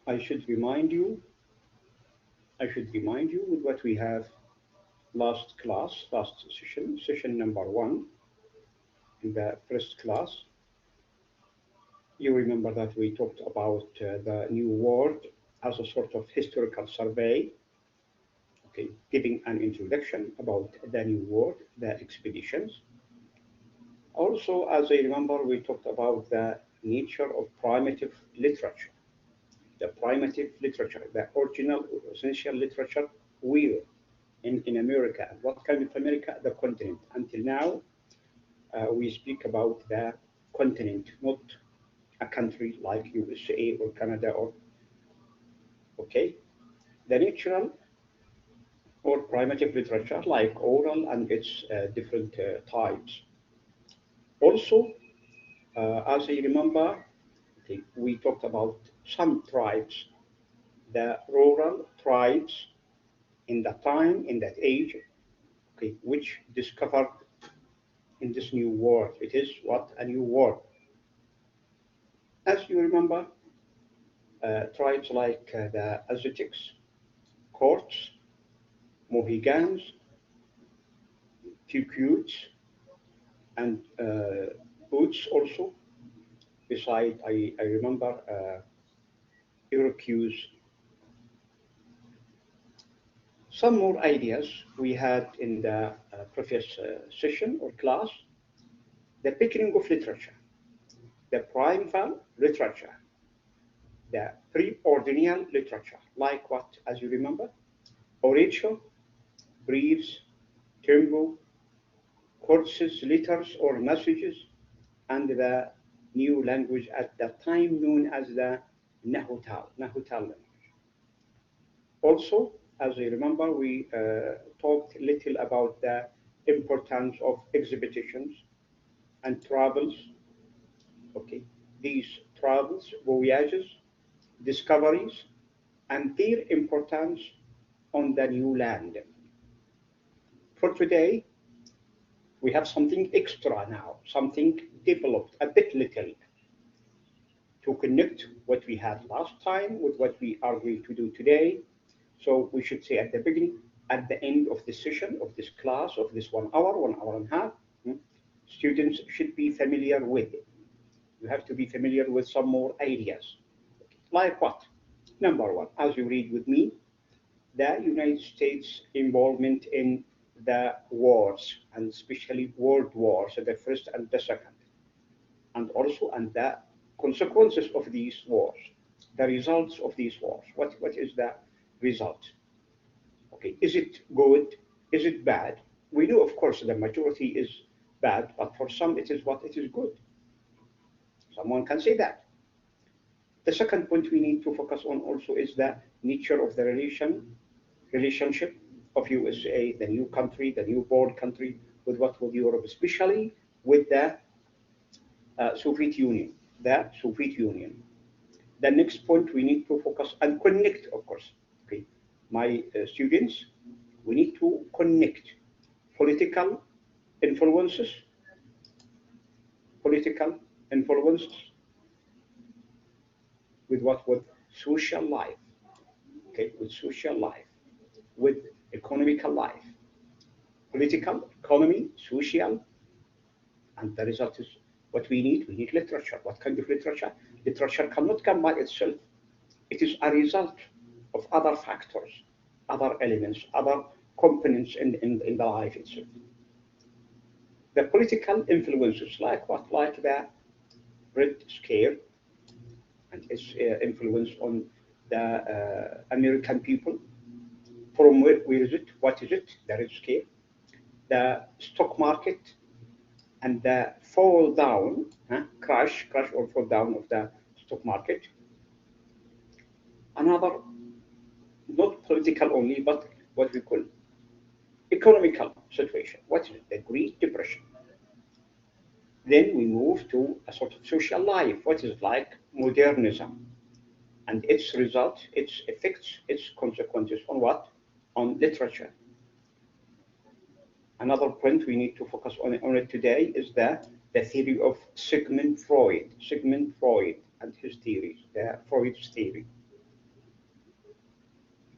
I should remind you, with what we have last class, last session, session number 1, in the first class. You remember that we talked about the new world as a sort of historical survey, okay, giving an introduction about the new world, the expeditions. Also, as I remember, we talked about the nature of primitive literature, the primitive literature, the original or essential literature where in America. And what kind of America? The continent. Until now, we speak about the continent, not a country like USA or Canada or, okay, the natural or primitive literature like oral and its different types. Also, as I remember, okay, we talked about some tribes, the rural tribes in that time, in that age, okay, which discovered in this new world. It is what? A new world. As you remember, tribes like the Aztecs, Cortes, Mohegans, Kikuts, and Utes also. Beside, I remember Iroquois. Some more ideas we had in the previous session or class. The beginning of literature, the primeval literature, the pre-ordinal literature, like what, as you remember? Horatio, briefs, tempo, courses, letters or messages, and the new language at that time known as the Nahutal language. Also, as I remember, we talked little about the importance of expeditions and travels. Okay, these travels, voyages, discoveries, and their importance on the new land. For today, we have something extra now, something developed a bit little to connect what we had last time with what we are going to do today. So we should say at the beginning, at the end of this session, of this class, of this 1 hour and a half, students should be familiar with it. You have to be familiar with some more ideas. Like what? Number 1, as you read with me, the United States involvement in the wars, and especially world wars, the first and the second, and also and the consequences of these wars, the results of these wars. What is the result? Okay, is it good? Is it bad? We know, of course, the majority is bad, but for some it is what? It is good. Someone can say that. The second point we need to focus on also is the nature of the relationship of USA, the new country, the new born country, with what? With Europe, especially with the Soviet Union, the Soviet Union. The next point we need to focus and connect, of course. Okay, my students, we need to connect political influences, political influences with what? With social life. Okay, with social life, with economical life, political, economy, social, and the result is what we need. We need literature. What kind of literature? Literature cannot come by itself. It is a result of other factors, other elements, other components in the life itself. The political influences, like what? Like the Red Scare and its influence on the American people. From where is it? What is it? The Red Scare. The stock market and the fall down, crash or fall down of the stock market. Another, not political only, but what we call economical situation. What is it? The Great Depression. Then we move to a sort of social life. What is it like? Modernism. And its results, its effects, its consequences on what? On literature. Another point we need to focus on it today is the theory of Sigmund Freud and his theories, Freud's theory.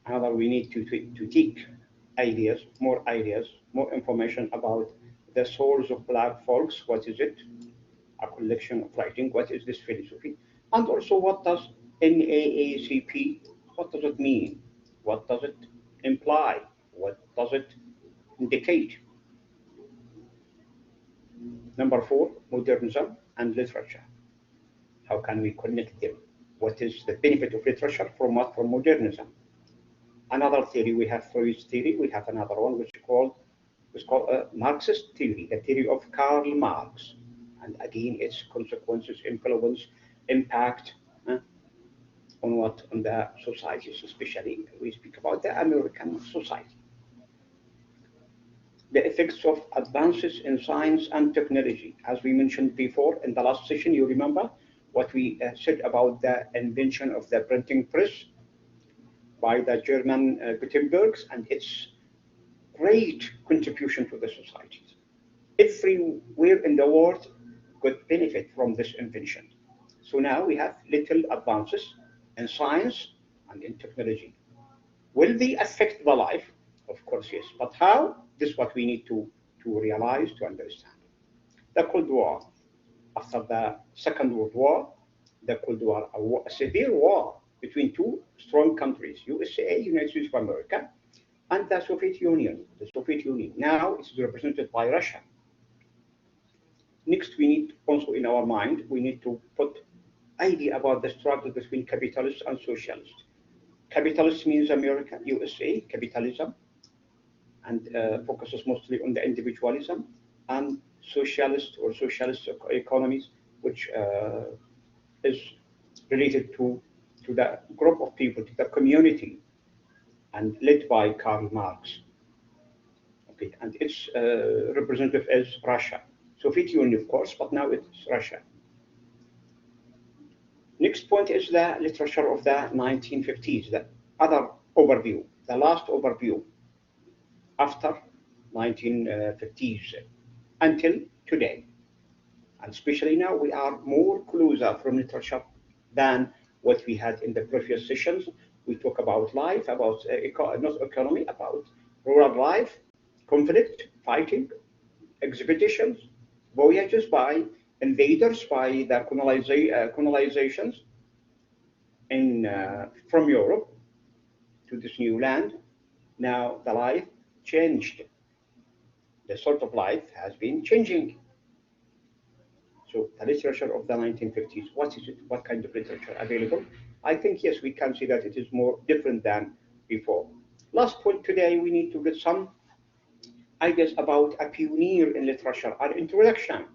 Another, we need to take ideas, more information about the souls of black folks. What is it? A collection of writing. What is this philosophy? And also, what does NAACP, what does it mean? What does it imply? What does it indicate? Number 4, modernism and literature. How can we connect them? What is the benefit of literature from what? From modernism. Another theory, we have Freud's theory, we have another one which is called Marxist theory, the theory of Karl Marx. And again, its consequences, influence, impact on what? On the societies, especially we speak about the American society. The effects of advances in science and technology. As we mentioned before in the last session, you remember what we said about the invention of the printing press by the German Gutenbergs and its great contribution to the societies. Everywhere in the world could benefit from this invention. So now we have little advances in science and in technology. Will they affect the life? Of course, yes. But how? This is what we need to realize, to understand. The Cold War. After the Second World War, the Cold War, a severe war between two strong countries, USA, United States of America, and the Soviet Union. The Soviet Union. Now it's represented by Russia. Next, we need also in our mind, we need to put idea about the struggle between capitalists and socialists. Capitalist means America, USA, capitalism, and focuses mostly on the individualism, and socialist or socialist economies, which is related to the group of people, to the community, and led by Karl Marx. Okay, and its representative is Russia. Soviet Union, of course, but now it's Russia. Next point is the literature of the 1950s, the other overview, the last overview after 1950s until today. And especially now we are more closer from literature than what we had in the previous sessions. We talk about life, about not economy, about rural life, conflict, fighting, expeditions, voyages by invaders, by the colonizations from Europe to this new land. Now the life changed. The sort of life has been changing. So the literature of the 1950s, what is it? What kind of literature available? I think, yes, we can see that it is more different than before. Last point today, we need to get some ideas about a pioneer in literature, an introduction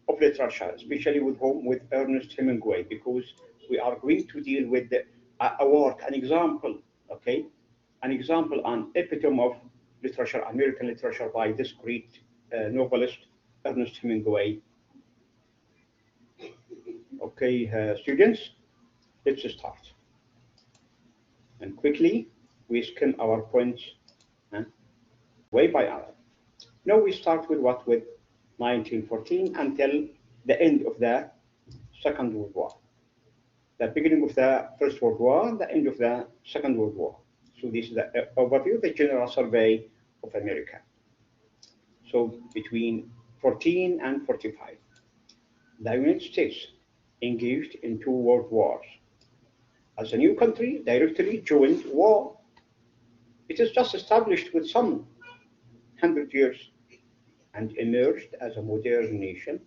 of literature, especially with whom? With Ernest Hemingway, because we are going to deal with a work, an example, okay? An example, an epitome of literature, American literature by this great novelist, Ernest Hemingway. Okay, students, let's start. And quickly, we scan our points way by hour. Now we start with what? With 1914 until the end of the Second World War. The beginning of the First World War, the end of the Second World War. So this is the overview, the general survey of America. So between 14 and 45, the United States engaged in 2 world wars. As a new country, directly joined war. It is just established with some 100 years and emerged as a modern nation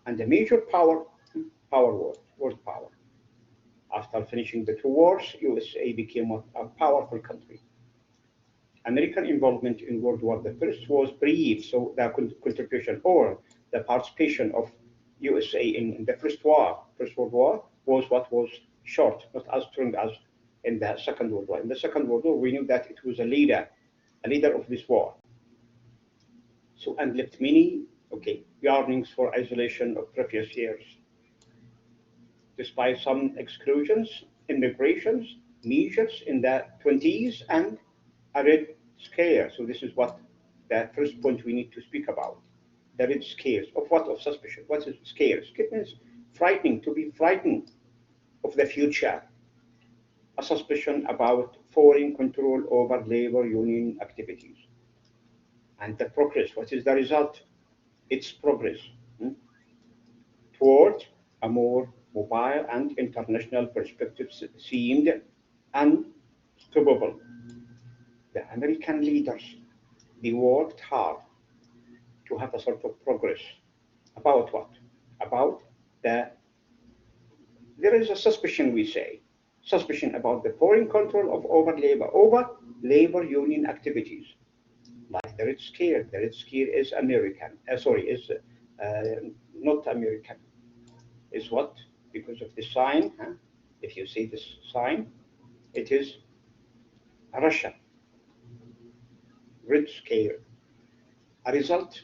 and a major world power. After finishing the 2 wars, USA became a powerful country. American involvement in World War I was brief, so the contribution or the participation of USA in the First World War, was what was short, not as strong as in the Second World War. In the Second World War, we knew that it was a leader of this war. So, and left many, yearnings for isolation of previous years. Despite some exclusions, immigrations, measures in the 20s, and a Red Scare. So this is what the first point we need to speak about. The Red Scares. Of what? Of suspicion. What is scares? It means frightening, to be frightened of the future. a suspicion about foreign control over labor union activities. And the progress, what is the result? It's progress toward a more mobile and international perspective seemed unstoppable. The American leaders, they worked hard to have a sort of progress. About what? About there is a suspicion, we say, suspicion about the foreign control of over labor union activities. Like the Red Scare. The Red Scare is American. Is not American. Is what? Because of the sign. Huh? If you see this sign, it is Russia. Red Scare. A result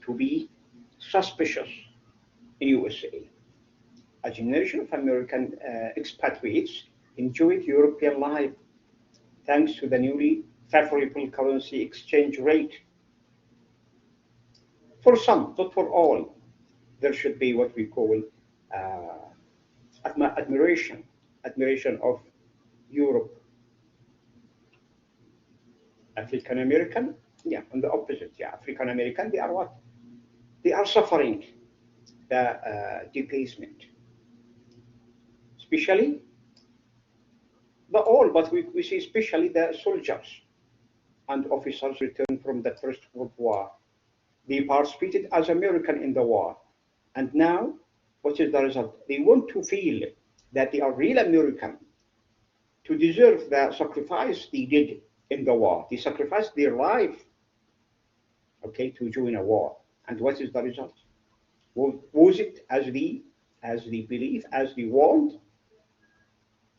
to be suspicious in USA. A generation of American expatriates enjoyed European life thanks to the newly favorable currency exchange rate. For some, not for all, there should be what we call admiration of Europe. African American, yeah, on the opposite, yeah, African American, they are what? They are suffering the debasement, especially but we see especially the soldiers and officers returned from the First World War. They participated as American in the war. And now, what is the result? They want to feel that they are real American to deserve the sacrifice they did in the war. They sacrificed their life, okay, to join a war. And what is the result? Was it as they believe, as they want?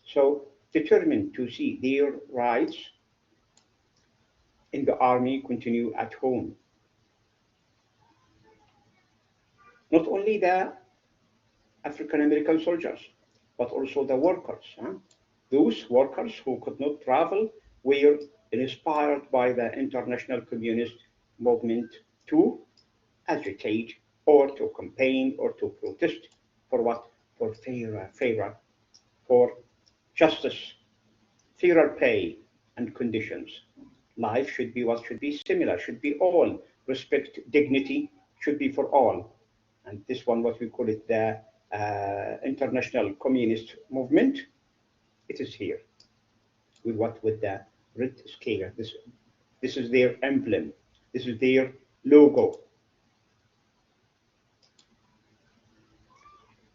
So determined to see their rights in the army continue at home. Not only the African American soldiers, but also the workers. Huh? Those workers who could not travel were inspired by the international communist movement to agitate or to campaign or to protest for what? For for justice, fairer pay and conditions. Life should be what should be similar, should be all. Respect, dignity should be for all. And this one, what we call it, the international communist movement, it is here. With what? With the red scale. This is their emblem. This is their logo.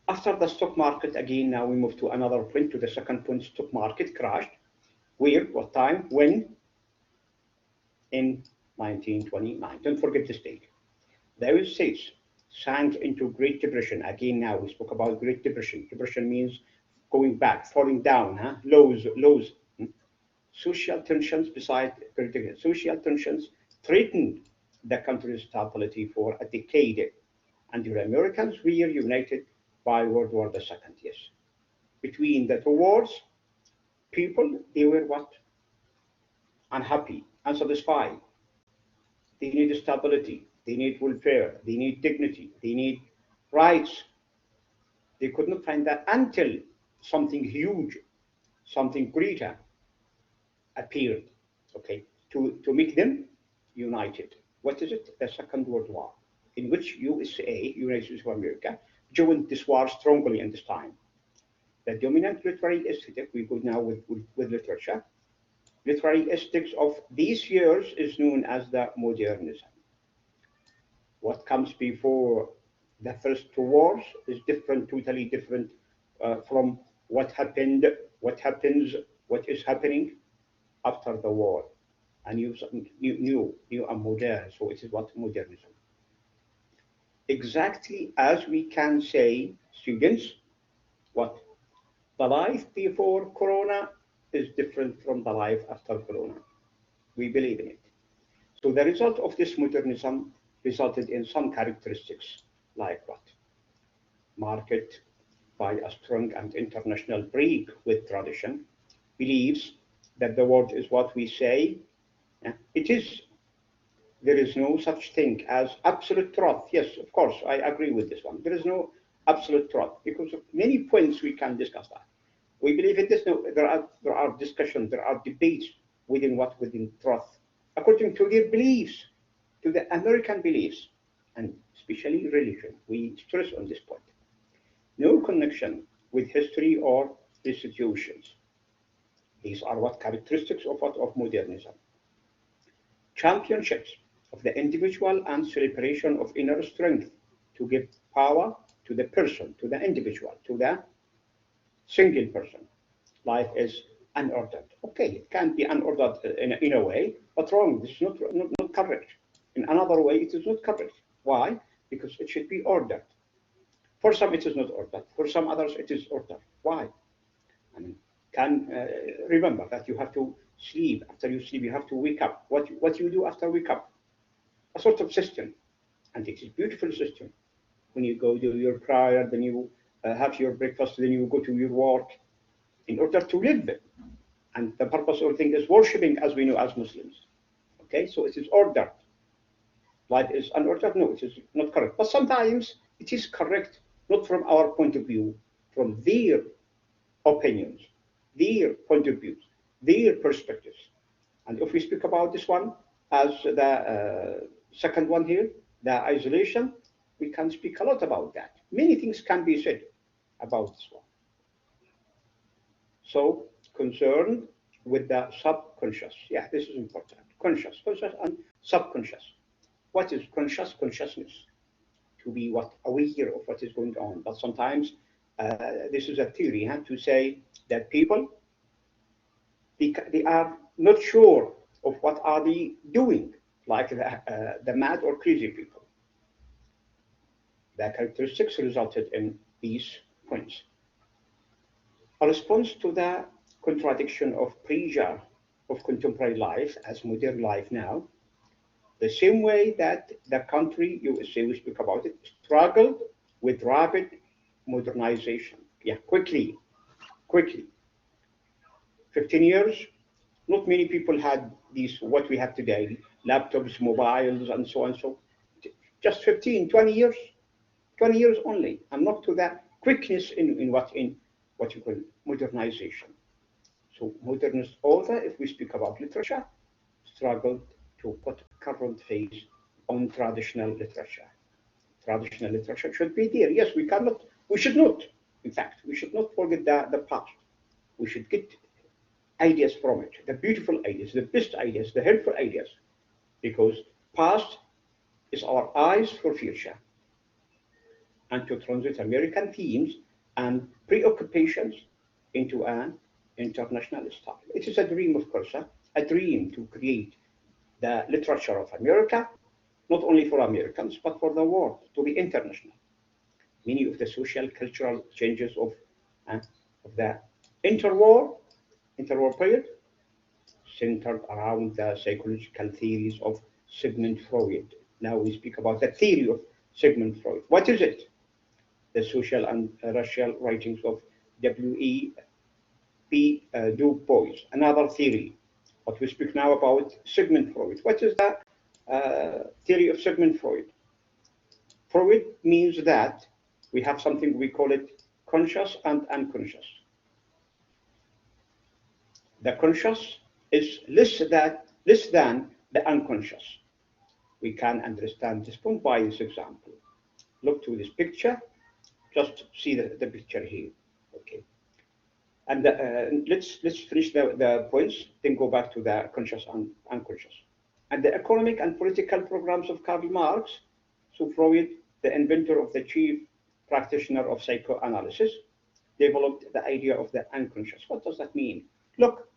After the stock market, again, now we move to another point, to the second point, stock market crashed. Where? What time? When? In 1929. Don't forget this date. The United States sank into Great Depression. Again, now we spoke about Great Depression. Depression means going back, falling down, huh? Lows. Social tensions, social tensions threatened the country's stability for a decade. And the Americans were united by World War II, yes. Between the two wars, people, they were what? Unhappy, unsatisfied. They need stability, they need welfare, they need dignity, they need rights. They could not find that until something huge, something greater appeared, okay, to make them united. What is it? The Second World War, in which USA, United States of America, joined this war strongly in this time. The dominant literary aesthetic, we go now with literature. Literary aesthetics of these years is known as the modernism. What comes before the first two wars is different, totally different from what happened, what happens, what is happening after the war. A new and modern. So it is what? Modernism. Exactly as we can say, students, what? The life before Corona is different from the life after Corona. We believe in it. So the result of this modernism resulted in some characteristics, like what? Marked by a strong and international break with tradition, believes that the world is what we say. It is. There is no such thing as absolute truth. Yes, of course, I agree with this one. There is no absolute truth because of many points we can discuss that. We believe in this. No, there are discussions, there are debates within truth, according to their beliefs, to the American beliefs, and especially religion. We stress on this point. No connection with history or institutions. These are what characteristics of modernism. Championships of the individual and celebration of inner strength to give power to the person, to the individual, to the single person. Life is unordered. Okay, it can be unordered in a way, but wrong. This is not correct. In another way, it is not correct. Why? Because it should be ordered. For some, it is not ordered. For some others, it is ordered. Why? I mean, remember that you have to sleep. After you sleep, you have to wake up. What you do after wake up? A sort of system, and it is a beautiful system. When you go do your prayer, then you have your breakfast, then you go to your work, in order to live. And the purpose of the thing is worshiping, as we know as Muslims. Okay, so it is ordered. Life is unordered? No, it is not correct. But sometimes it is correct, not from our point of view, from their opinions, their point of views, their perspectives. And if we speak about this one as the second one here, the isolation, we can speak a lot about that. Many things can be said about this one. So, concerned with the subconscious. Yeah, this is important. Conscious and subconscious. What is conscious? Consciousness. To be aware of what is going on. But sometimes this is a theory, to say that people, they are not sure of what are they doing, like the mad or crazy people. The characteristics resulted in these points. A response to the contradiction of pressure of contemporary life as modern life now, the same way that the country, USA, we speak about it, struggled with rapid modernization. Yeah, quickly. 15 years, not many people had these, what we have today, laptops, mobiles, and so on. So just 15, 20 years, 20 years only, and not to that quickness in what you call modernization. So modernist author, if we speak about literature, struggled to put current phase on traditional literature. Traditional literature should be there. Yes, we should not, in fact, we should not forget the past. We should get ideas from it, the beautiful ideas, the best ideas, the helpful ideas, because past is our eyes for future. And to translate American themes and preoccupations into an international style. It is a dream, of course, a dream to create the literature of America, not only for Americans, but for the world, to be international. Many of the social, cultural changes of the interwar period centered around the psychological theories of Sigmund Freud. Now we speak about the theory of Sigmund Freud. What is it? The social and racial writings of W.E.B. Du Bois, another theory. But we speak now about Sigmund Freud. What is the theory of Sigmund Freud? Freud means that we have something, we call it conscious and unconscious. The conscious is less than the unconscious. We can understand this point by this example. Look to this picture. Just see the picture here. Okay. And let's finish the points, then go back to the conscious and unconscious. And the economic and political programs of Karl Marx, so Freud, the inventor of the chief practitioner of psychoanalysis, developed the idea of the unconscious. What does that mean? Look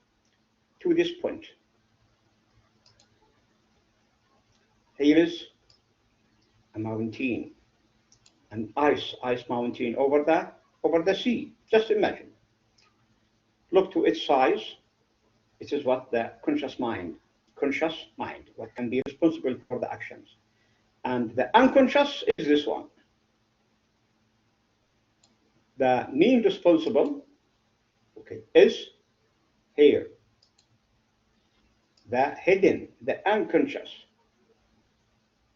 to this point. Here is a mountain, an ice mountain over the sea. Just imagine. Look to its size. It is what the conscious mind, what can be responsible for the actions. And the unconscious is this one. The mean responsible, okay, is here. The hidden, the unconscious.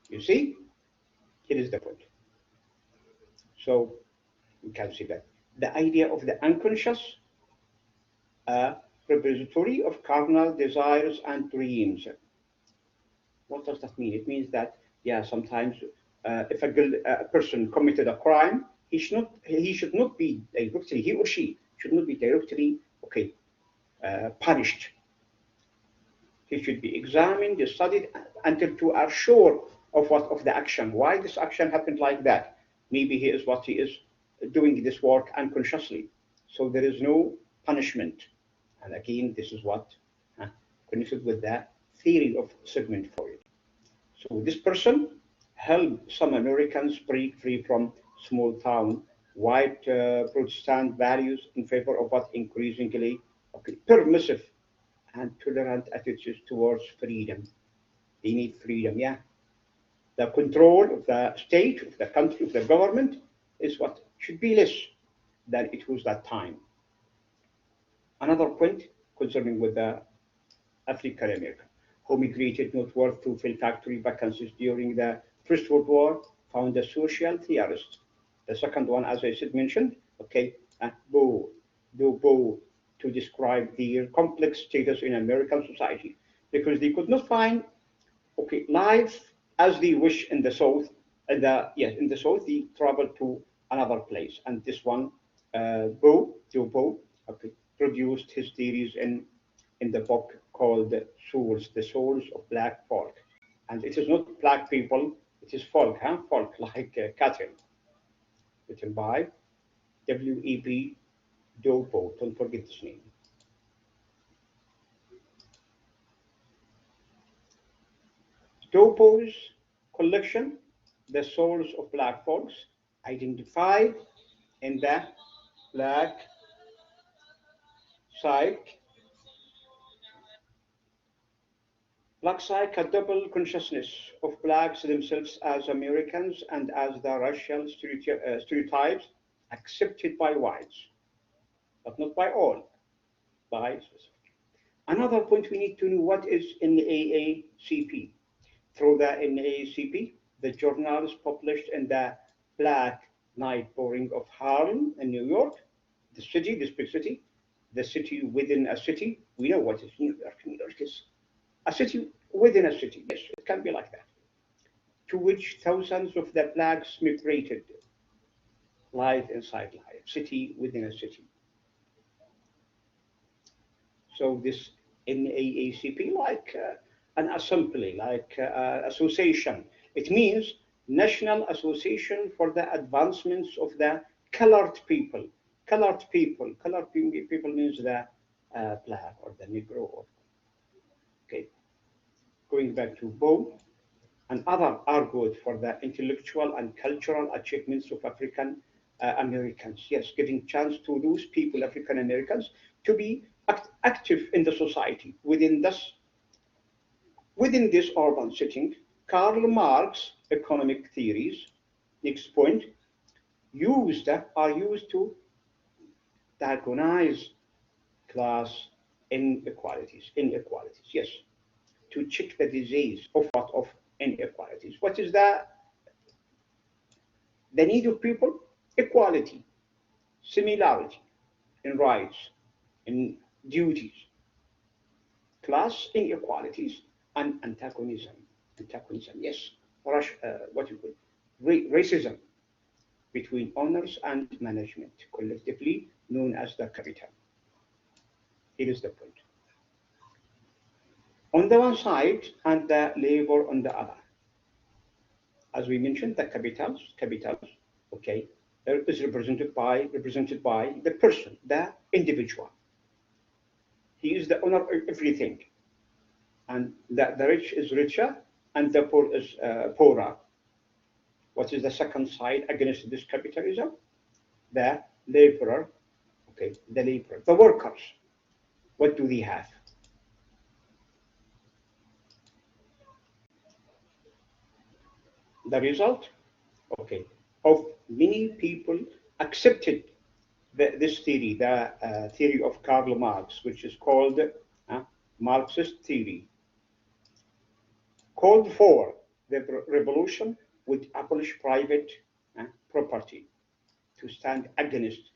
You see? It is the point. So we can see that the idea of the unconscious a repository of carnal desires and dreams. What does that mean? It means that, yeah, sometimes if a person committed a crime, he should not be directly, he or she should not be directly, punished. He should be examined, studied, until to are sure of the action, why this action happened like that. Maybe he is doing this work unconsciously, so there is no punishment. And again, this is what connected with the theory of Sigmund Freud. So this person helped some Americans break free from small town white Protestant values in favor of what increasingly permissive and tolerant attitudes towards freedom. They need freedom, yeah. The control of the state, of the country, of the government is what should be less than it was that time. Another point concerning with the African American who migrated northward to fill factory vacancies during the First World War, found a social theorist. The second one, as I said, mentioned, Bow, to describe their complex status in American society, because they could not find life as they wish in the South. In the South, they traveled to another place, and this one, Bow, produced his theories in the book called Souls, the Souls of Black Folk. And it is not black people, it is folk, folk like cattle. Written by W.E.B. Dopo, don't forget this name. Dopo's collection, The Souls of Black Folks, identified in the Black Psyche. Black Psyche, a double consciousness of blacks themselves as Americans and as the racial stereotypes accepted by whites, but not by all, by specific. Another point, we need to know what is NAACP. Through the NAACP, the journals published in the Black Night Pouring of Harlem in New York, the city, this big city, the city within a city. We know what is New York. New York is a city within a city. Yes, it can be like that. To which thousands of the blacks migrated, life inside life, city within a city. So this NAACP, like an assembly, like association. It means National Association for the Advancements of the Colored People. Colored people. Colored people means the black or the Negro. Okay. Going back to Bow, and other argued for the intellectual and cultural achievements of African Americans. Yes, giving chance to those people, African Americans, to be active in the society. Within this urban setting, Karl Marx economic theories, next point, are used to diagnose class inequalities, yes, to check the disease of inequalities. What is the need of people? Equality, similarity in rights, in duties, class inequalities, and antagonism, yes, what you call racism between owners and management, collectively known as the capital. Here is the point. On the one side, and the labor on the other. As we mentioned, the capitals, okay, is represented by the person, the individual. He is the owner of everything, and the rich is richer, and the poor is poorer. What is the second side against this capitalism? The laborer, the workers. What do they have? The result, of many people accepted this theory, the theory of Karl Marx, which is called Marxist theory, called for the revolution would abolish private property, to stand against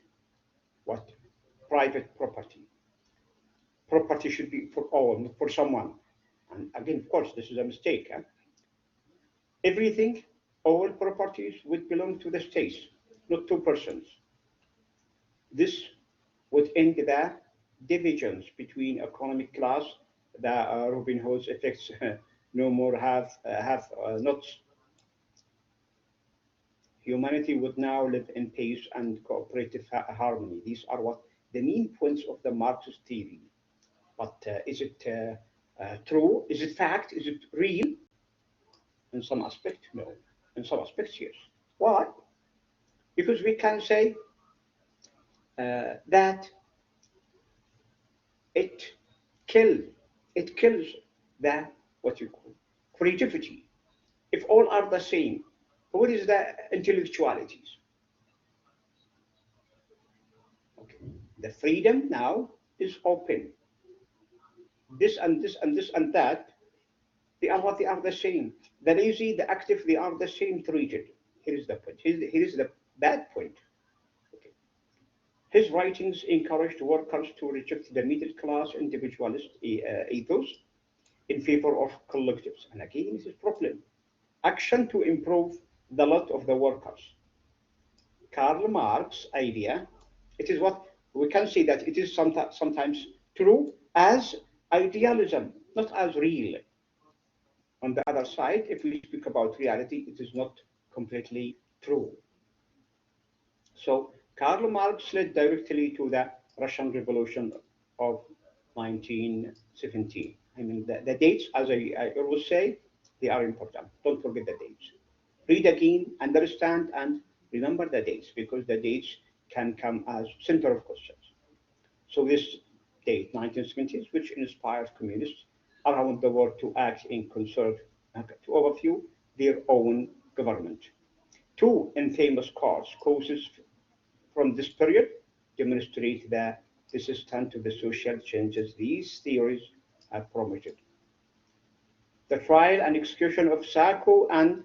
what? Private property. property should be for all, not for someone. And again, of course, this is a mistake. Everything, all properties would belong to the states, not to persons. This would end the divisions between economic class. The Robin Hood's effects no more have not. Humanity would now live in peace and cooperative harmony. These are what the main points of the Marxist theory. But is it true? Is it fact? Is it real? In some aspect, no. In some aspects, yes. Why? Because we can say that it kills the what you call creativity. If all are the same, what is the intellectualities? Okay. The freedom now is open. This and this and this and that, they are what they are the same. The lazy, the active, they are the same treated. Here is the point. Here is the bad point. Okay. His writings encouraged workers to reject the middle class individualist ethos in favor of collectives. And again, this is problem. Action to improve the lot of the workers. Karl Marx's idea, it is what we can say that it is sometimes true as idealism, not as real. On the other side, if we speak about reality, it is not completely true. So Karl Marx led directly to the Russian Revolution of 1917. I mean, the dates, as I always say, they are important. Don't forget the dates. Read again, understand, and remember the dates, because the dates can come as center of questions. So this date, 1970s, which inspired communists around the world to act in concert to overthrow their own government. Two infamous causes from this period demonstrate the resistance to the social changes these theories have promoted. The trial and execution of Sacco and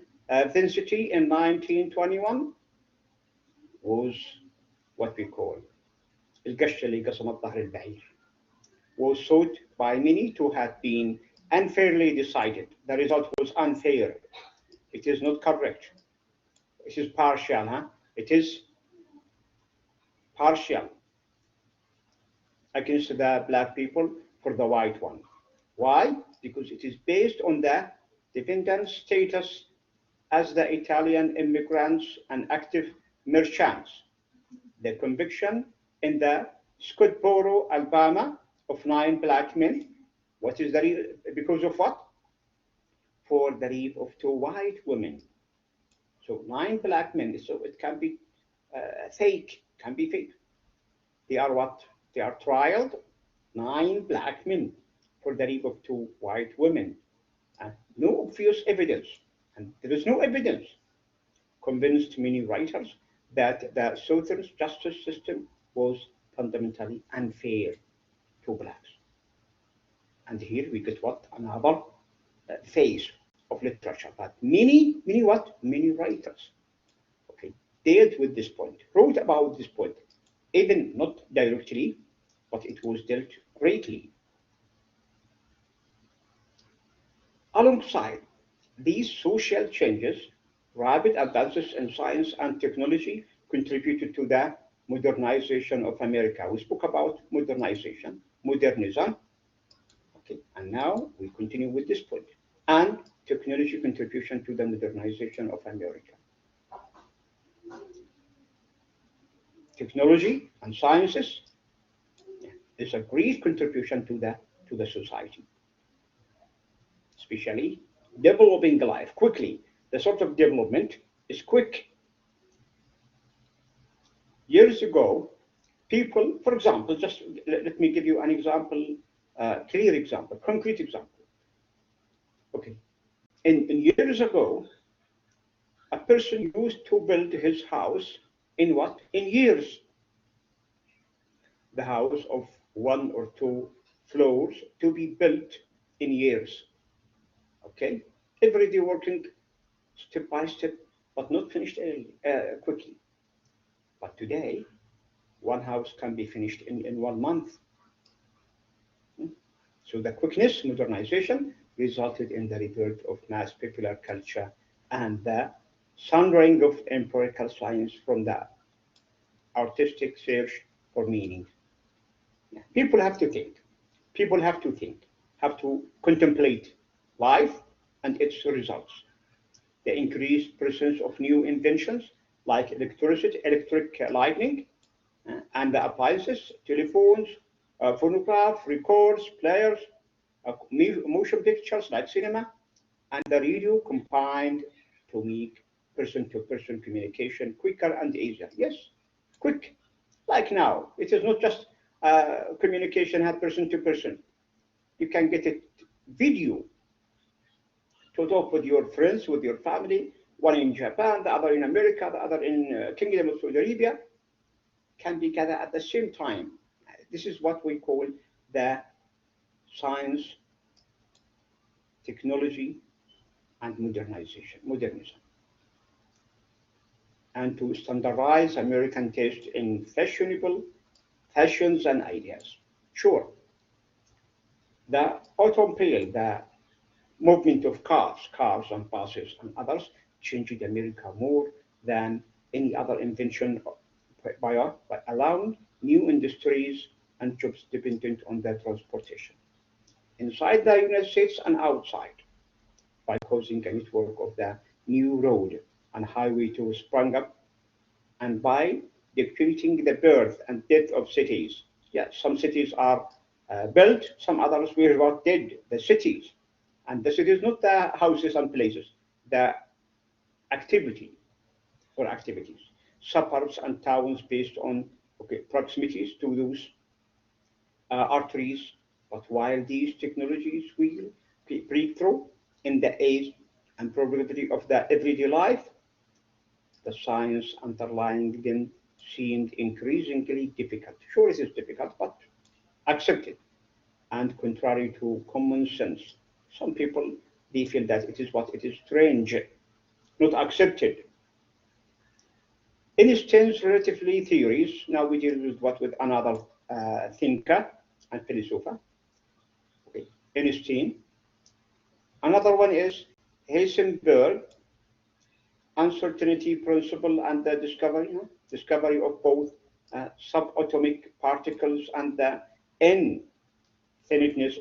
Vincenti in 1921 was what we call القشة اللي قسمت ظهر البعير, was thought by many to have been unfairly decided. The result was unfair. It is not correct. It is partial. It is partial against the black people for the white one. Why? Because it is based on the dependent status as the Italian immigrants and active merchants. The conviction in the Scottsboro, Alabama, of 9 black men. What is the reason? Because of what? For the rape of 2 white women. So 9 black men. So it can be fake. Can be fake. They are what? They are trialed. 9 black men for the rape of 2 white women. And no obvious evidence. And there is no evidence. Convinced many writers that the Southern justice system was fundamentally unfair to blacks. And here we get what? Another phase of literature. But many what? Many writers, okay, dealt with this point, wrote about this point, even not directly, but it was dealt greatly. Alongside these social changes, rapid advances in science and technology contributed to the modernization of America. We spoke about modernization, modernism. Okay, and now we continue with this point. And technology contribution to the modernization of America. Technology and sciences is a great contribution to the society, especially developing life quickly. The sort of development is quick. Years ago, people, for example, just let me give you an example, clear example, concrete example. Okay, in years ago, a person used to build his house in what? In years. The house of 1 or 2 floors to be built in years. Okay, every day working step by step, but not finished quickly. But today, one house can be finished in 1 month. So the quickness, modernization, resulted in the rebirth of mass popular culture and the sundering of empirical science from the artistic search for meaning. People have to think. People have to think, have to contemplate life and its results. The increased presence of new inventions like electricity, electric lighting, and the appliances, telephones, phonograph, records, players, motion pictures like cinema, and the radio combined to make person-to-person communication quicker and easier. Yes, quick, like now. It is not just communication had person-to-person. You can get it video to talk with your friends, with your family, one in Japan, the other in America, the other in Kingdom of Saudi Arabia, can be gathered at the same time. This is what we call the science, technology, and modernism. And to standardize American taste in fashionable fashions and ideas. Sure, the automobile, the movement of cars and buses and others changed America more than any other invention by allowing new industries and jobs dependent on their transportation inside the United States and outside, by causing a network of the new road and highway to sprung up, and by dictating the birth and death of cities. Yeah, some cities are built, some others were about dead, the cities. And the cities, not the houses and places, the activity or activities. Suburbs and towns based on proximities to those arteries. But while these technologies will break through in the age and probability of the everyday life, the science underlying them seemed increasingly difficult. Sure, it is difficult, but accepted and contrary to common sense. Some people, they feel that it is what it is strange, not accepted. Einstein's relativity theories, now we deal with with another thinker and philosopher, okay. Einstein. Another one is Heisenberg, uncertainty principle and the discovery of both subatomic particles and the infiniteness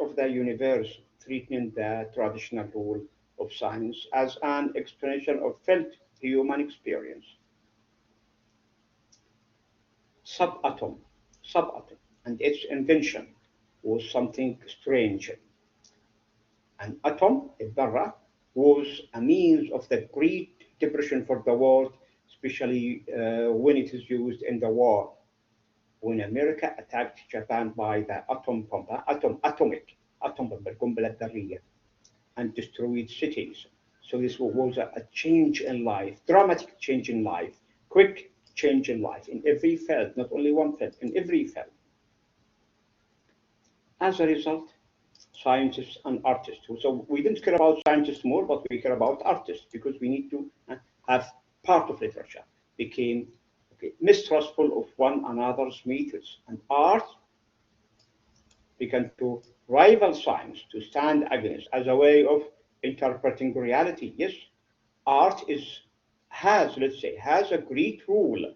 of the universe, threatening the traditional role of science as an explanation of felt human experience. Subatom, and its invention was something strange. An atom, a barra, was a means of the Great Depression for the world, especially when it is used in the war. When America attacked Japan by the atom bomb, القنبلة الذرية, and destroyed cities. So this was a change in life, dramatic change in life, quick change in life in every field, not only one field, in every field. As a result, scientists and artists. So we didn't care about scientists more, but we care about artists because we need to have part of literature became mistrustful of one another's methods, and art began to rival science, to stand against as a way of interpreting reality. Yes, art has a great role,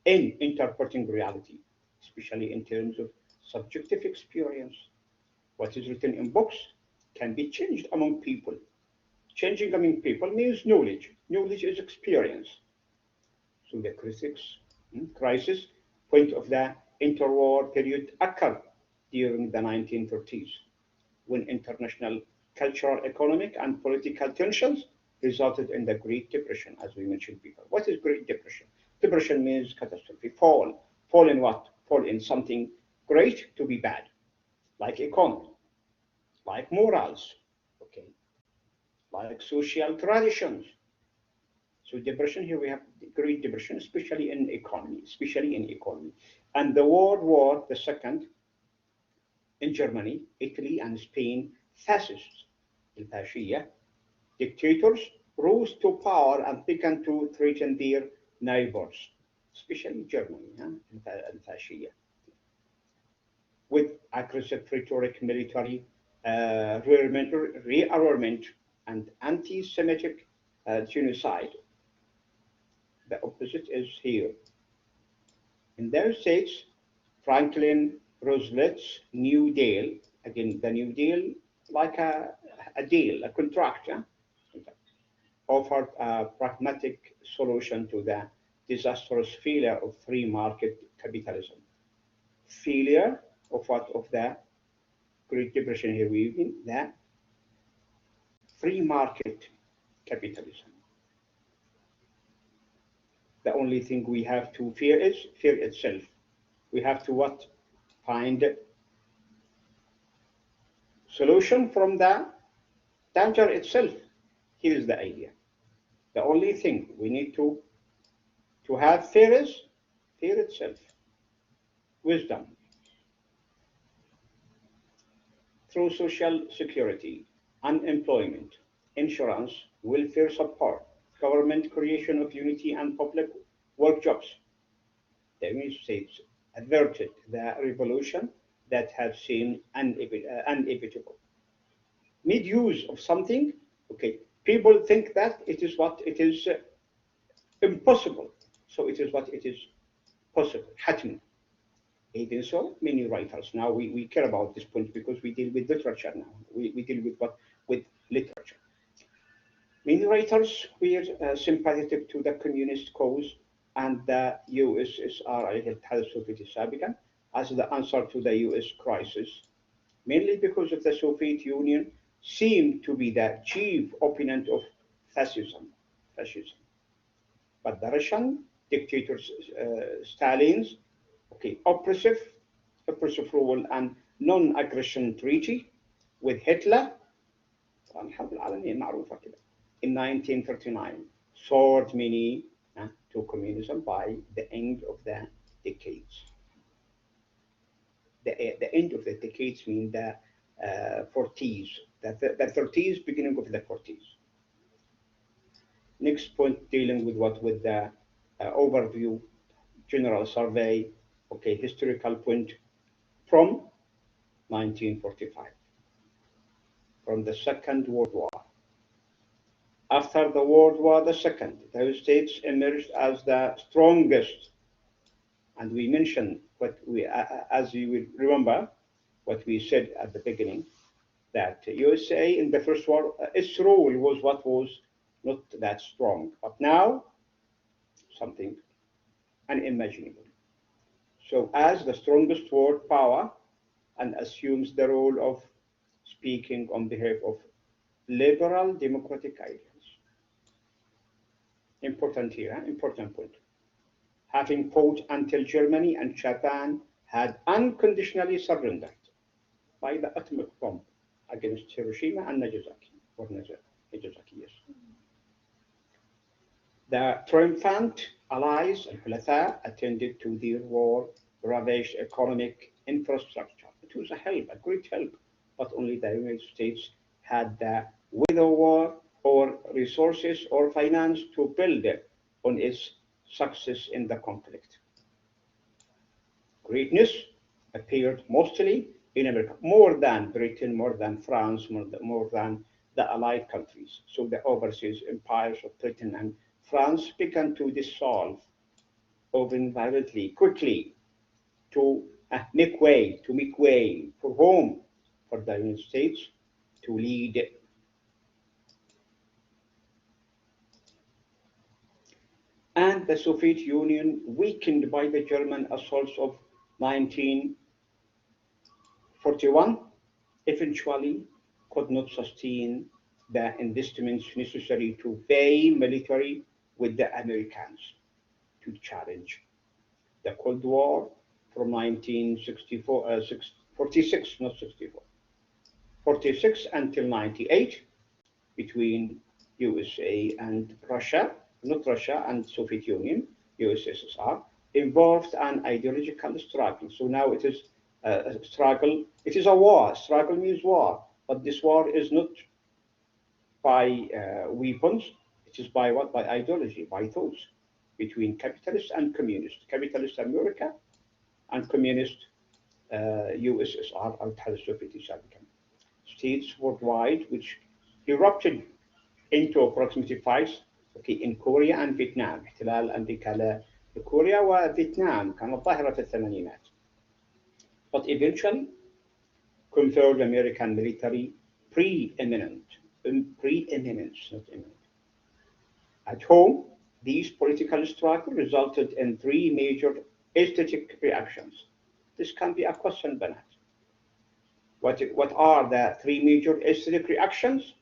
in interpreting reality, especially in terms of subjective experience. What is written in books can be changed among people. Changing among people means knowledge. Knowledge is experience. So the crisis point of the interwar period occurred during the 1930s, when international cultural, economic, and political tensions resulted in the Great Depression, as we mentioned before. What is Great Depression? Depression means catastrophe. Fall in what? Fall in something great to be bad, like economy, like morals, like social traditions. So depression, here we have the Great Depression, especially in economy. And the World War II in Germany, Italy, and Spain, fascists, الفاشية, dictators rose to power and began to threaten their neighbors, especially Germany, الفاشية, with aggressive rhetoric, military rearmament, and anti-Semitic genocide. The opposite is here. In their states, Franklin Roosevelt's New Deal, again, the New Deal, like a deal, a contract, yeah? Offered a pragmatic solution to the disastrous failure of free market capitalism. Failure of what? Of the Great Depression here, we mean the free market capitalism. The only thing we have to fear is fear itself. We have to what? Find solution from the danger itself. Here is the idea. The only thing we need to have fear is fear itself. Wisdom. Through social security, unemployment, insurance, welfare support, government creation of unity and public work jobs. The United States averted the revolution that had seemed inevitable. Made use of something, okay, people think that it is what it is impossible. So it is what it is possible, حتمي. Even so, many writers, now we care about this point because we deal with literature now. We deal with what? With literature. Many writers were sympathetic to the communist cause and the USSR as the answer to the US crisis, mainly because of the Soviet Union seemed to be the chief opponent of fascism. But the Russian dictator Stalin's oppressive rule and non-aggression treaty with Hitler in 1939 soared many to communism by the end of the decades. The end of the decades mean the 40s, the 30s, beginning of the 40s. Next point dealing with what? With the overview, general survey, historical point from 1945, from the Second World War. After the World War II, the United States emerged as the strongest. And we mentioned what we, as you will remember, what we said at the beginning, that USA in the First War, its role was what was not that strong. But now, something unimaginable. So as the strongest world power and assumes the role of speaking on behalf of liberal democratic ideals. Important here, important point. Having fought until Germany and Japan had unconditionally surrendered by the atomic bomb against Hiroshima and Nagasaki, or Nagasaki, yes. The triumphant allies and Hulafaa attended to their war-ravaged economic infrastructure. It was a help, a great help, but only the United States had the wherewithal or resources or finance to build on its success in the conflict. Greatness appeared mostly in America, more than Britain, more than France, more than the Allied countries. So the overseas empires of Britain and France began to dissolve, often violently, quickly, to make way for whom? For the United States to lead. And the Soviet Union, weakened by the German assaults of 1941, eventually could not sustain the investments necessary to pay military with the Americans to challenge the Cold War from 1946, not 64, 46 until 98 between USA and Russia, not Russia and Soviet Union, USSR, involved an ideological struggle. So now it is a struggle. It is a war. Struggle means war, but this war is not by weapons. It is by what? By ideology, by thoughts, between capitalists and communists. Capitalist America and communist USSR أو الاتحاد السوفيتي سابقا. States worldwide which erupted into approximately fights in Korea and Vietnam. احتلال أمريكا لكوريا وفيتنام كانت ظاهرة في الثمانينات. But eventually conferred American military preeminence, not imminent. At home, these political struggles resulted in three major aesthetic reactions. This can be a question, Banat. What are the three major aesthetic reactions?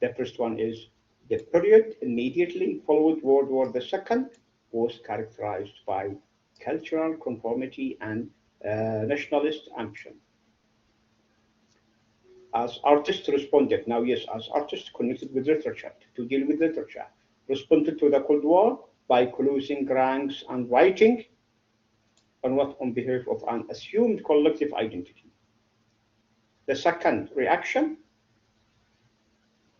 The first one is the period immediately followed World War II was characterized by cultural conformity and nationalist ambition. As artists responded, now yes, as artists connected with literature, to deal with literature, responded to the Cold War by closing ranks and writing on behalf of an assumed collective identity. The second reaction,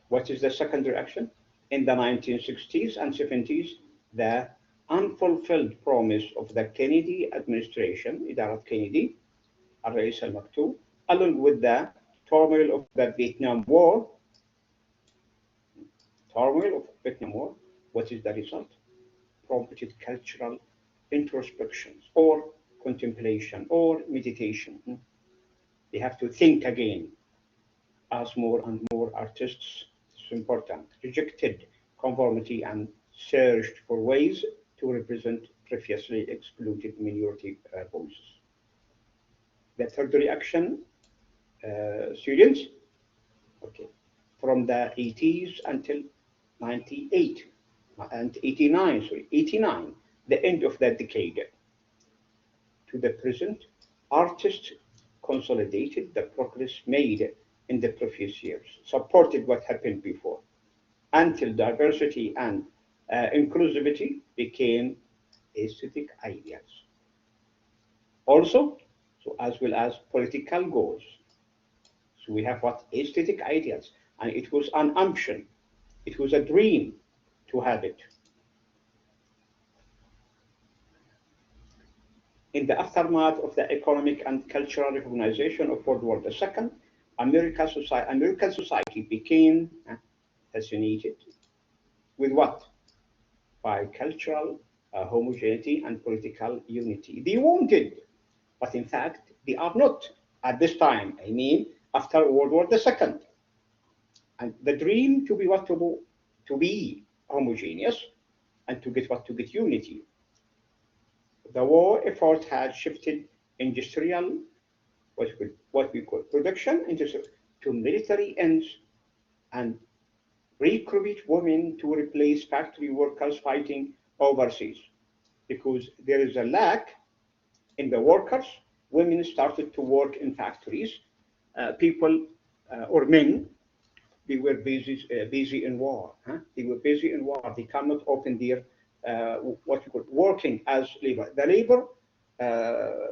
what is the second reaction? In the 1960s and 70s, the unfulfilled promise of the Kennedy administration, إدارة Kennedy, الرئيس المكتوب, along with the turmoil of the Vietnam War, what is the result? Prompted cultural introspections or contemplation or meditation. They have to think again as more and more artists, it's important, rejected conformity and searched for ways to represent previously excluded minority voices. The third reaction, students, from the 80s until 89, the end of that decade, to the present, artists consolidated the progress made in the previous years, supported what happened before, until diversity and inclusivity became aesthetic ideals. Also, as well as political goals. So we have what aesthetic ideals, and it was an ambition, it was a dream to have it. In the aftermath of the economic and cultural recognition of World War II, American society became fascinated with what? Bicultural homogeneity and political unity. They wanted, but in fact, they are not at this time. I mean, after World War II. And the dream to be what? To be homogeneous and to get what? To get unity. The war effort had shifted industrial, what we call production, to military ends and recruit women to replace factory workers fighting overseas. Because there is a lack in the workers, women started to work in factories. People or men, they were busy in war. They were busy in war. They cannot open their what you call working as labor. The labor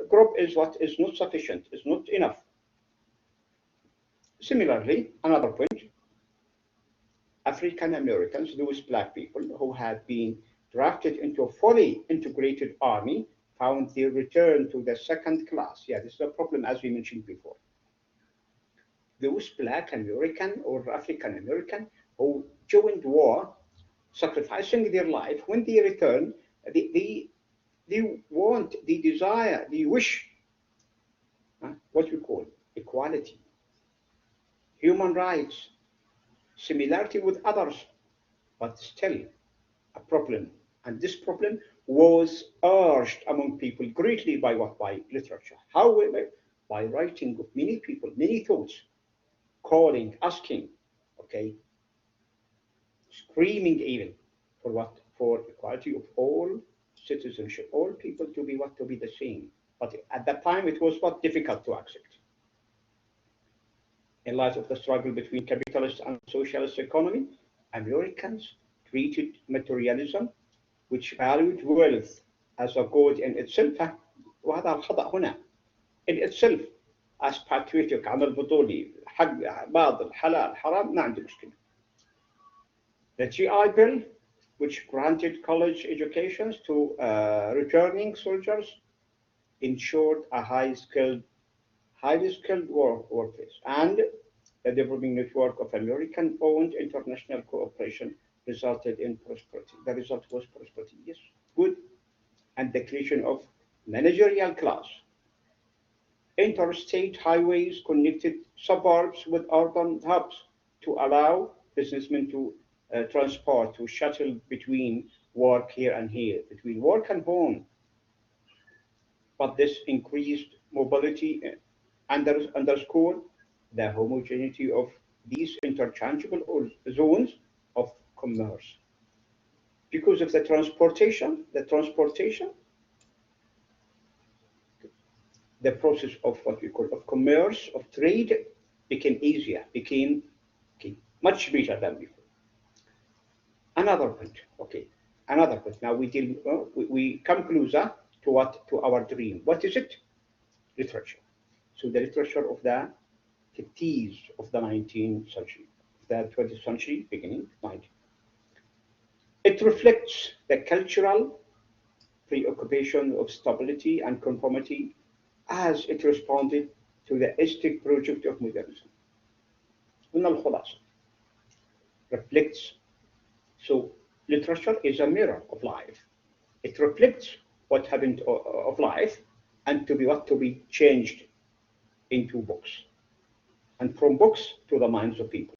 group is what is not sufficient, is not enough. Similarly, another point, African Americans, those black people who had been drafted into a fully integrated army, found their return to the second class. Yeah, this is a problem as we mentioned before. Those black American or African American who joined war, sacrificing their life, when they return, they want, they desire, they wish what we call equality, human rights, similarity with others, but still a problem. And this problem was urged among people greatly by what? By literature. However, by writing of many people, many thoughts, calling, asking, screaming even for what? For equality of all citizenship, all people to be what? To be the same. But at that time, it was what? Difficult to accept. In light of the struggle between capitalist and socialist economy, Americans treated materialism, which valued wealth as a good in itself, وهذا الخطأ هنا, in itself, as patriotic, عمل بطولي, حق باطل حلال حرام, ما عندي مشكلة. The GI Bill, which granted college educations to returning soldiers, ensured a highly skilled workforce, and the developing network of American-owned international cooperation resulted in prosperity. The result was prosperity, yes, good, and the creation of managerial class. Interstate highways connected suburbs with urban hubs to allow businessmen to transport, to shuttle between work here and here, between work and home. But this increased mobility underscored the homogeneity of these interchangeable zones of commerce. Because of the transportation, the process of what we call of commerce, of trade, became easier, became okay, much better than before. Another point, okay, another point. Now we come closer to what to our dream. What is it? Literature. So the literature of the 50s of the 19th century, the 20th century, beginning 19th. It reflects the cultural preoccupation of stability and conformity as it responded to the aesthetic project of modernism. هنا الخلاصة reflects. So literature is a mirror of life. It reflects what happened of life and to be changed into books, and from books to the minds of people.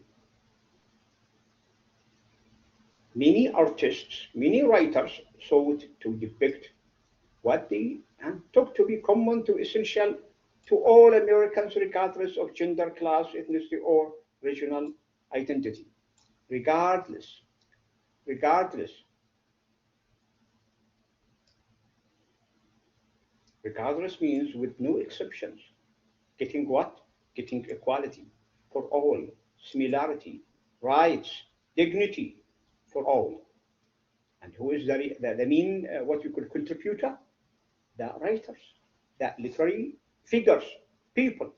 Many artists, many writers sought to depict what they took to be common to essential to all Americans, regardless of gender, class, ethnicity, or regional identity. Regardless, regardless, regardless means with no exceptions. Getting what? Getting equality for all, similarity, rights, dignity for all. And who is the main, what you could contributor? The writers, the literary figures, people.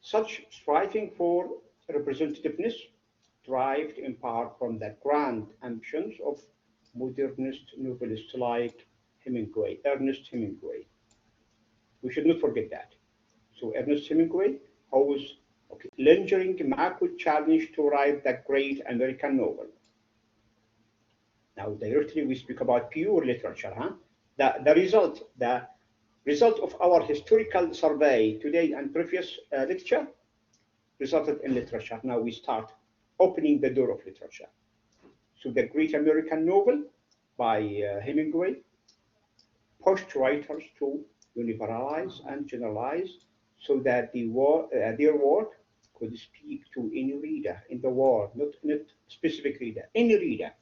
Such striving for representativeness derived in part from the grand ambitions of modernist novelists like Ernest Hemingway. We should not forget that. So Ernest Hemingway, who was lingering Marquis challenge to write the great American novel. Now, directly we speak about pure literature. The result of our historical survey today and previous lecture resulted in literature. Now we start opening the door of literature. So the great American novel by Hemingway pushed writers to universalize and generalize so that their work could speak to any reader in the world, not specific reader, any reader.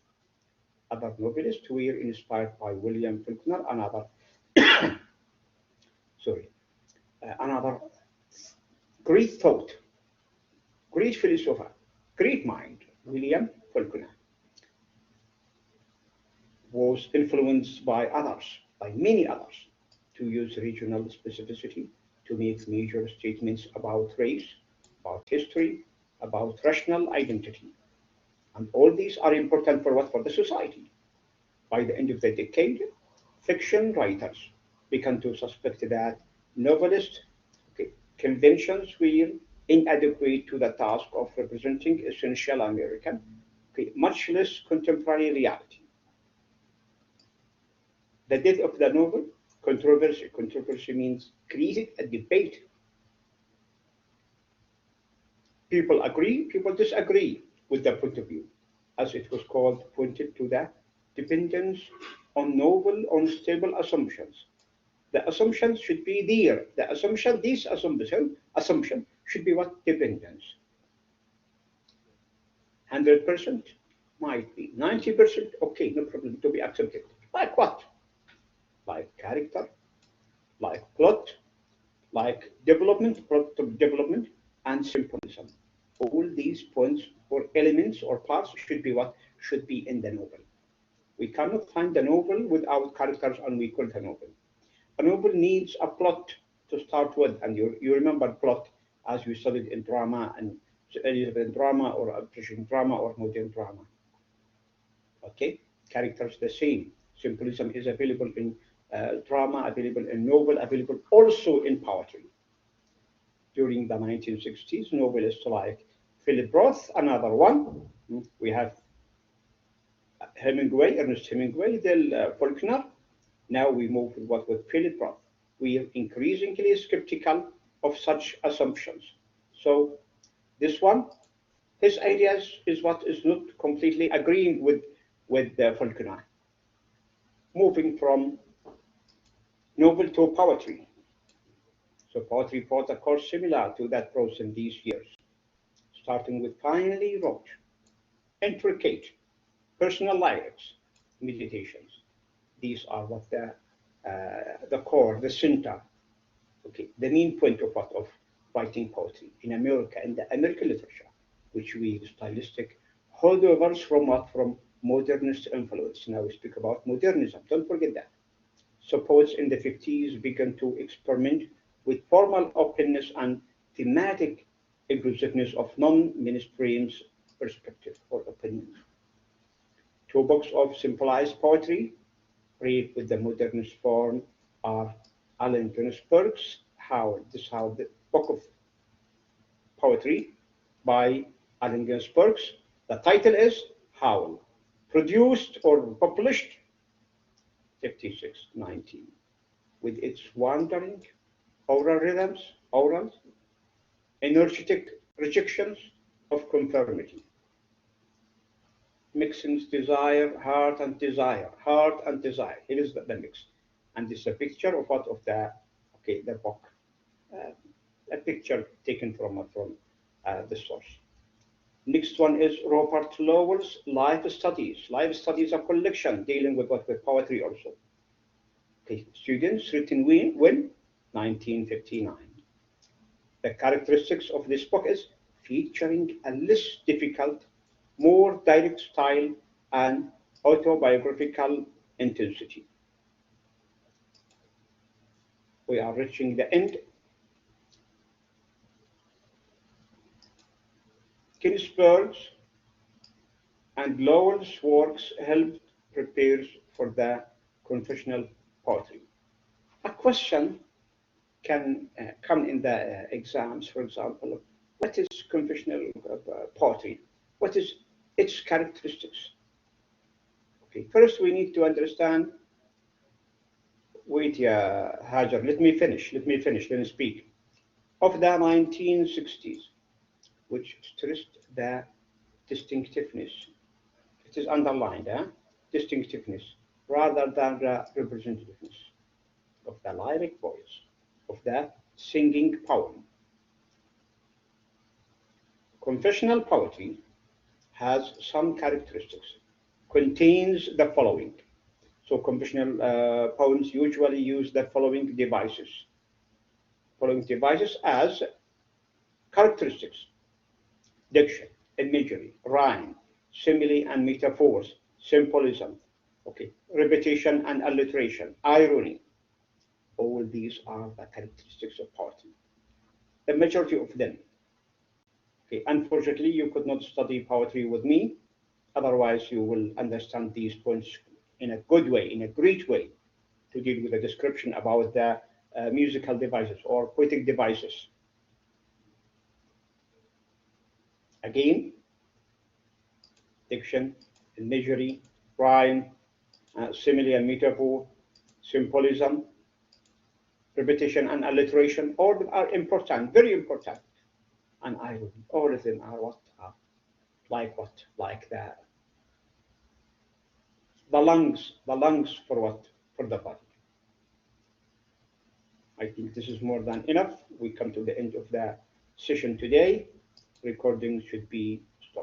Other novelists were inspired by William Faulkner, another great thought, great philosopher, great mind, William Faulkner, was influenced by others, by many others, to use regional specificity to make major statements about race, about history, about rational identity. And all these are important for what? For the society. By the end of the decade, fiction writers began to suspect that novelist conventions were inadequate to the task of representing essential American, much less contemporary reality. The death of the novel, controversy. Controversy means created a debate. People agree, people disagree with the point of view, as it was called, pointed to the dependence on novel, unstable assumptions. The assumptions should be there. This assumption should be what? Dependence. 100% might be. 90%, okay, no problem, to be accepted. Like what? Like character, like plot, like plot development, and symbolism. All these points or elements or parts should be what? Should be in the novel. We cannot find the novel without characters, and we call it a novel. A novel needs a plot to start with, and you remember plot as you studied in drama and Elizabethan drama or Persian drama or modern drama. Okay, characters the same. Symbolism is available in drama available in novel, available also in poetry. During the 1960s, novelists like Philip Roth, another one. We have Hemingway, Ernest Hemingway, Del Faulkner. Now we move with Philip Roth. We are increasingly skeptical of such assumptions. So this one, his ideas is what is not completely agreeing with Faulkner. Moving from novel to poetry. So poetry brought a course similar to that process in these years, starting with finely wrote, intricate, personal lyrics, meditations. These are what the core, the center, okay, the main point of what of writing poetry in America, in the American literature, which we stylistic holdovers from what from modernist influence. Now we speak about modernism. Don't forget that. So poets in the 50s began to experiment with formal openness and thematic inclusiveness of non-mainstream perspective or opinions. Two books of symbolized poetry, read with the modernist form, are Allen Ginsberg's Howl. This is how the book of poetry by Allen Ginsberg. The title is Howl, produced or published 5619, with its wandering oral rhythms, oral, energetic rejections of conformity, mixing desire, heart and desire, heart and desire. Here is the mix, and this is a picture of what of the book, a picture taken from the source. Next one is Robert Lowell's Life Studies. Life Studies, a collection dealing with poetry also. Okay, students, written when 1959. The characteristics of this book is featuring a less difficult, more direct style and autobiographical intensity. We are reaching the end. Ginsberg's and Lowell's works helped prepare for the confessional poetry. A question can come in the exams, for example, what is confessional poetry? What is its characteristics? Okay, first we need to understand, wait, Hajar, let me finish, let me speak. Of the 1960s, which stressed the distinctiveness, it is underlined, distinctiveness, rather than the representativeness of the lyric voice, of the singing poem. Confessional poetry has some characteristics, contains the following. So confessional poems usually use the following devices as characteristics: diction, imagery, rhyme, simile and metaphors, symbolism, okay, repetition and alliteration, irony. All these are the characteristics of poetry. The majority of them. Okay, unfortunately, you could not study poetry with me. Otherwise, you will understand these points in a good way, in a great way, to deal with a description about the musical devices or poetic devices. Again, diction, imagery, rhyme, simile and metaphor, symbolism, repetition and alliteration, all are important, very important. And irony, all of them are what? Like the lungs for what? For the body. I think this is more than enough. We come to the end of the session today. Recording should be